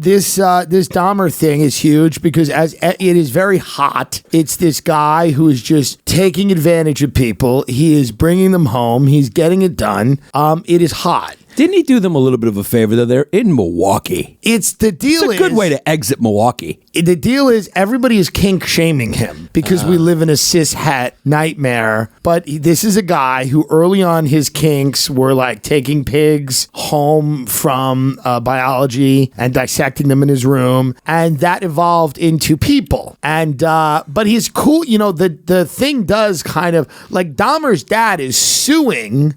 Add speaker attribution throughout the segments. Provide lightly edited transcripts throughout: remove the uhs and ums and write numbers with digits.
Speaker 1: this Dahmer thing is huge because it is very hot. It's this guy who is just taking advantage of people. He is bringing them home. He's getting it done. It is hot.
Speaker 2: Didn't he do them a little bit of a favor, though? They're in Milwaukee.
Speaker 1: It's a good
Speaker 2: way to exit Milwaukee.
Speaker 1: The deal is everybody is kink shaming him because we live in a cis het nightmare. But this is a guy who early on his kinks were like taking pigs home from biology and dissecting them in his room. And that evolved into people. And but he's cool. You know, the thing does kind of like Dahmer's dad is suing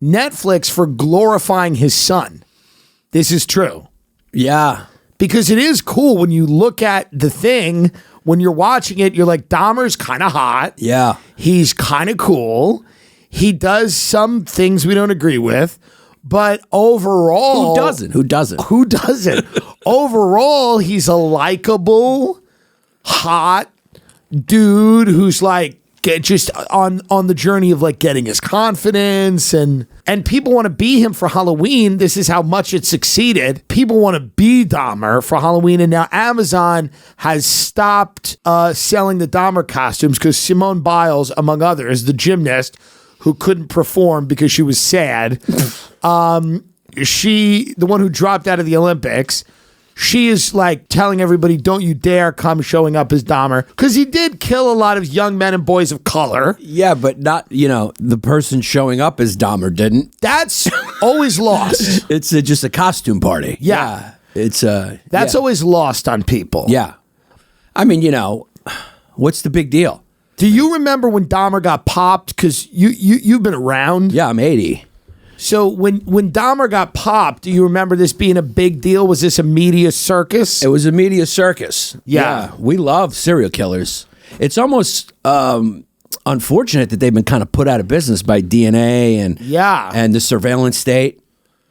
Speaker 1: Netflix for glorifying his son. This is true.
Speaker 2: Yeah.
Speaker 1: Because it is cool when you look at the thing, when you're watching it, you're like, Dahmer's kind of hot.
Speaker 2: Yeah.
Speaker 1: He's kind of cool. He does some things we don't agree with. But overall...
Speaker 2: Who doesn't?
Speaker 1: Overall, he's a likable, hot dude who's like, just on the journey of like getting his confidence and people want to be him for Halloween. This is how much it succeeded. People want to be Dahmer for Halloween, and now Amazon has stopped selling the Dahmer costumes because Simone Biles, among others, the gymnast who couldn't perform because she was sad, the one who dropped out of the Olympics. She is like telling everybody, don't you dare come showing up as Dahmer. Because he did kill a lot of young men and boys of color.
Speaker 2: Yeah, but not, the person showing up as Dahmer didn't.
Speaker 1: That's always lost.
Speaker 2: It's just a costume party.
Speaker 1: Yeah.
Speaker 2: That's
Speaker 1: always lost on people.
Speaker 2: Yeah. I mean, what's the big deal?
Speaker 1: Do you remember when Dahmer got popped? Because you've been around.
Speaker 2: Yeah, I'm 80.
Speaker 1: So when Dahmer got popped, do you remember this being a big deal? Was this a media circus?
Speaker 2: It was a media circus.
Speaker 1: Yeah.
Speaker 2: We love serial killers. It's almost unfortunate that they've been kind of put out of business by DNA and the surveillance state.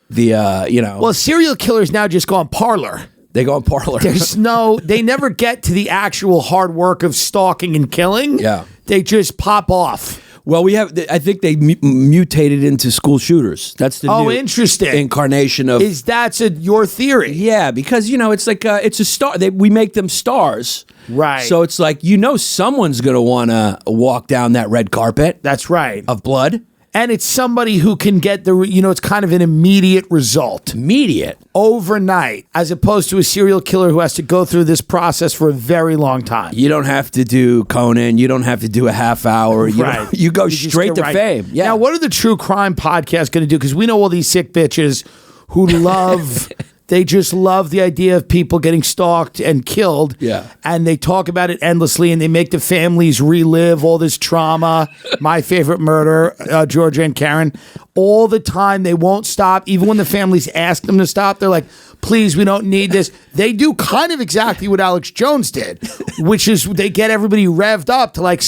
Speaker 2: Well, serial killers now just go on Parler. They go on Parler.
Speaker 1: They never get to the actual hard work of stalking and killing.
Speaker 2: Yeah.
Speaker 1: They just pop off.
Speaker 2: Well, I think they mutated into school shooters. That's the new
Speaker 1: interesting
Speaker 2: incarnation of.
Speaker 1: Is that your theory?
Speaker 2: Yeah, because it's like it's a star. We make them stars,
Speaker 1: right?
Speaker 2: So it's like someone's going to want to walk down that red carpet.
Speaker 1: That's right.
Speaker 2: Of blood.
Speaker 1: And it's somebody who can get it's kind of an immediate result.
Speaker 2: Immediate.
Speaker 1: Overnight, as opposed to a serial killer who has to go through this process for a very long time.
Speaker 2: You don't have to do Conan. You don't have to do a half hour. You go straight to fame. Yeah.
Speaker 1: Now, what are the true crime podcasts going to do? Because we know all these sick bitches who love... They just love the idea of people getting stalked and killed.
Speaker 2: Yeah.
Speaker 1: And they talk about it endlessly, and they make the families relive all this trauma. My Favorite Murder, Georgia and Karen. All the time, they won't stop. Even when the families ask them to stop, they're like, please, we don't need this. They do kind of exactly what Alex Jones did, which is they get everybody revved up to like,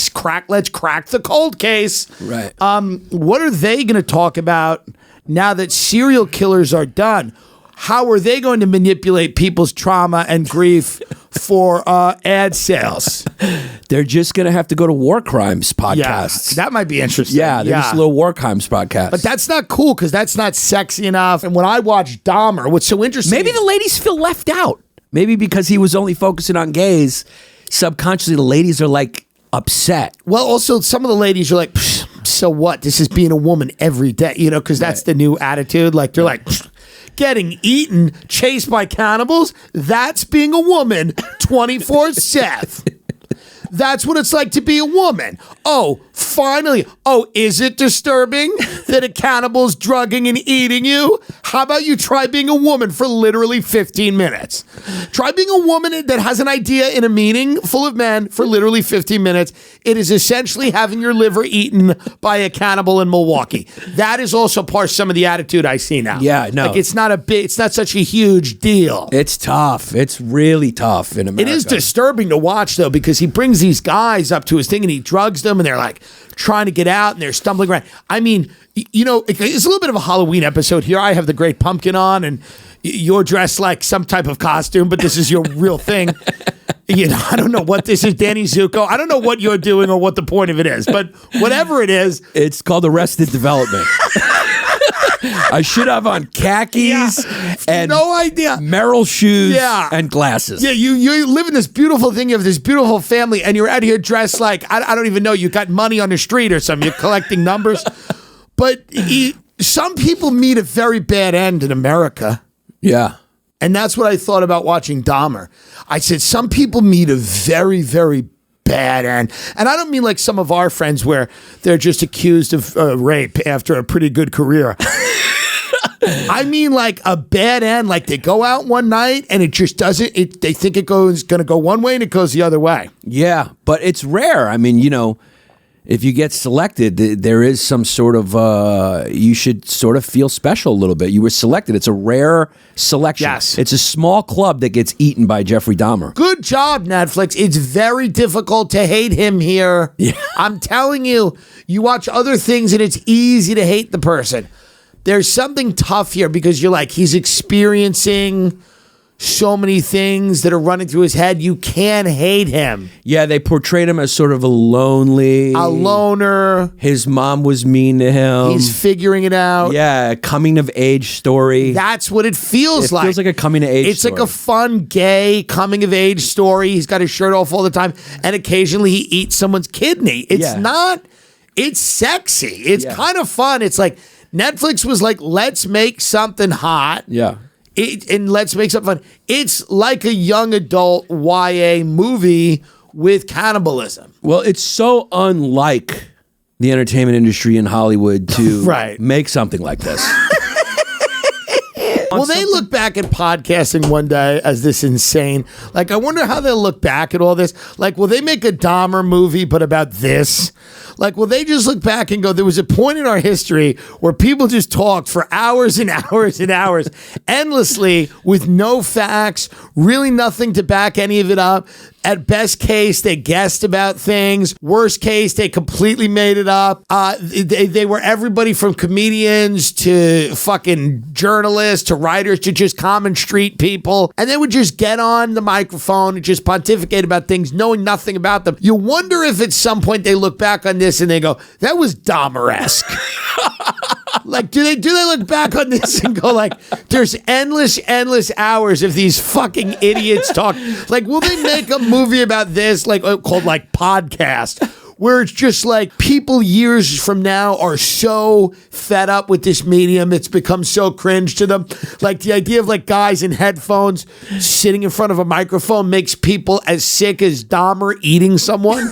Speaker 1: let's crack the cold case.
Speaker 2: Right.
Speaker 1: What are they going to talk about now that serial killers are done? How are they going to manipulate people's trauma and grief for ad sales?
Speaker 2: They're just going to have to go to war crimes podcasts.
Speaker 1: Yeah, that might be interesting.
Speaker 2: Yeah, they're just little war crimes podcasts.
Speaker 1: But that's not cool because that's not sexy enough. And when I watch Dahmer, what's so interesting...
Speaker 2: Maybe the ladies feel left out. Maybe because he was only focusing on gays, subconsciously the ladies are like upset.
Speaker 1: Well, also some of the ladies are like, so what? This is being a woman every day, because that's the new attitude. Like they're like... Getting eaten, chased by cannibals, that's being a woman 24/7. That's what it's like to be a woman. Oh, finally. Oh, is it disturbing that a cannibal's drugging and eating you? How about you try being a woman for literally 15 minutes? Try being a woman that has an idea in a meeting full of men for literally 15 minutes. It is essentially having your liver eaten by a cannibal in Milwaukee. That is also part of some of the attitude I see now.
Speaker 2: Yeah, no.
Speaker 1: Like it's not such a huge deal.
Speaker 2: It's tough. It's really tough in America.
Speaker 1: It is disturbing to watch though, because he brings these guys up to his thing and he drugs them and they're like trying to get out and they're stumbling around. I mean, it's a little bit of a Halloween episode here. I have the Great Pumpkin on and you're dressed like some type of costume, but this is your real thing. I don't know what this is, Danny Zuko. I don't know what you're doing or what the point of it is, but whatever it is.
Speaker 2: It's called Arrested Development. I should have on khakis and
Speaker 1: no idea.
Speaker 2: Merrill shoes and glasses.
Speaker 1: Yeah, you live in this beautiful thing. You have this beautiful family, and you're out here dressed like, I don't even know, you got money on the street or something. You're collecting numbers. But some people meet a very bad end in America.
Speaker 2: Yeah.
Speaker 1: And that's what I thought about watching Dahmer. I said, some people meet a very, very bad end. And I don't mean like some of our friends where they're just accused of rape after a pretty good career. I mean like a bad end, like they go out one night and it just doesn't, they think it goes going to go one way and it goes the other way.
Speaker 2: Yeah, but it's rare. I mean, you know, if you get selected, there is some sort of, you should sort of feel special a little bit. You were selected. It's a rare selection.
Speaker 1: Yes.
Speaker 2: It's a small club that gets eaten by Jeffrey Dahmer.
Speaker 1: Good job, Netflix. It's very difficult to hate him here.
Speaker 2: Yeah.
Speaker 1: I'm telling you, you watch other things and it's easy to hate the person. There's something tough here because you're like, he's experiencing so many things that are running through his head. You can't hate him.
Speaker 2: Yeah, they portrayed him as sort of a loner. His mom was mean to him.
Speaker 1: He's figuring it out.
Speaker 2: Yeah, a coming of age story.
Speaker 1: That's what it feels like.
Speaker 2: It feels like a coming of age story.
Speaker 1: It's like a fun, gay coming of age story. He's got his shirt off all the time, and occasionally he eats someone's kidney. It's sexy. It's kind of fun. It's like Netflix was like, let's make something hot.
Speaker 2: Yeah.
Speaker 1: And let's make something fun. It's like a young adult YA movie with cannibalism.
Speaker 2: Well, it's so unlike the entertainment industry in Hollywood to make something like this.
Speaker 1: Will they look back at podcasting one day as this insane? Like, I wonder how they'll look back at all this. Like, will they make a Dahmer movie, but about this? Like, will they just look back and go, there was a point in our history where people just talked for hours and hours and hours, endlessly, with no facts, really nothing to back any of it up. At best case, they guessed about things. Worst case, they completely made it up. They were everybody from comedians to fucking journalists to writers to just common street people. And they would just get on the microphone and just pontificate about things, knowing nothing about them. You wonder if at some point they look back on this and they go, that was Dahmer-esque. Like, do they look back on this and go like, there's endless hours of these fucking idiots talk. Like, will they make a movie about this, like called like Podcast, where it's just like people years from now are so fed up with this medium, it's become so cringe to them. Like the idea of like guys in headphones sitting in front of a microphone makes people as sick as Dahmer eating someone.